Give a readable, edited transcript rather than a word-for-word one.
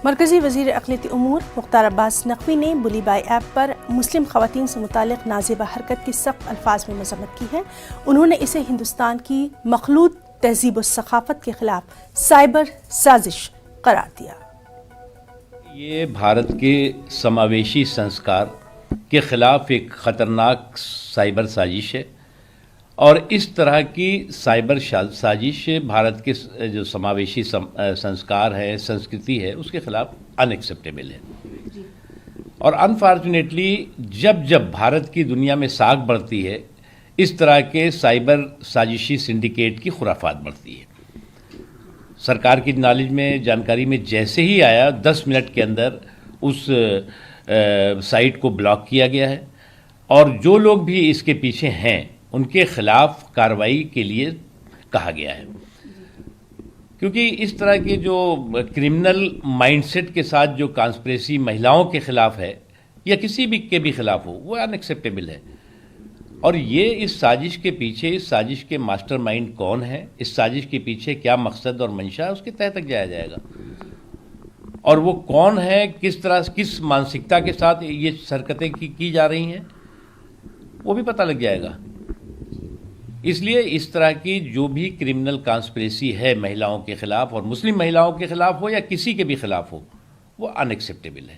مرکزی وزیر اقلیتی امور مختار عباس نقوی نے بلی بائی ایپ پر مسلم خواتین سے متعلق نازیبہ حرکت کی سخت الفاظ میں مذمت کی ہے۔ انہوں نے اسے ہندوستان کی مخلوط تہذیب و ثقافت کے خلاف سائبر سازش قرار دیا۔ یہ بھارت کے سماویشی سنسکار کے خلاف ایک خطرناک سائبر سازش ہے، اور اس طرح کی سائبر سازش بھارت کے جو سماویشی سنسکار ہے، سنسکرتی ہے، اس کے خلاف ان ایکسیپٹیبل ہے۔ اور انفارچونیٹلی جب بھارت کی دنیا میں ساکھ بڑھتی ہے، اس طرح کے سائبر سازشی سنڈیکیٹ کی خرافات بڑھتی ہے۔ سرکار کی نالج میں، جانکاری میں جیسے ہی آیا، 10 منٹ کے اندر اس سائٹ کو بلاک کیا گیا ہے، اور جو لوگ بھی اس کے پیچھے ہیں ان کے خلاف کارروائی کے لیے کہا گیا ہے، کیونکہ اس طرح کے جو کرمنل مائنڈ سیٹ کے ساتھ جو کانسپریسی مہیلاؤں کے خلاف ہے یا کسی بھی کے بھی خلاف ہو، وہ ان ایکسیپٹیبل ہے۔ اور یہ اس سازش کے پیچھے، اس سازش کے ماسٹر مائنڈ کون ہے، اس سازش کے پیچھے کیا مقصد اور منشا ہے، اس کے تہ تک جایا جائے گا، اور وہ کون ہے، کس طرح، کس مانسکتا کے ساتھ یہ حرکتیں کی جا رہی ہیں، وہ بھی پتہ لگ جائے گا۔ اس لیے اس طرح کی جو بھی کرمنل کانسپریسی ہے مہیلاؤں کے خلاف، اور مسلم مہیلاؤں کے خلاف ہو یا کسی کے بھی خلاف ہو، وہ ان ایکسیپٹیبل ہے۔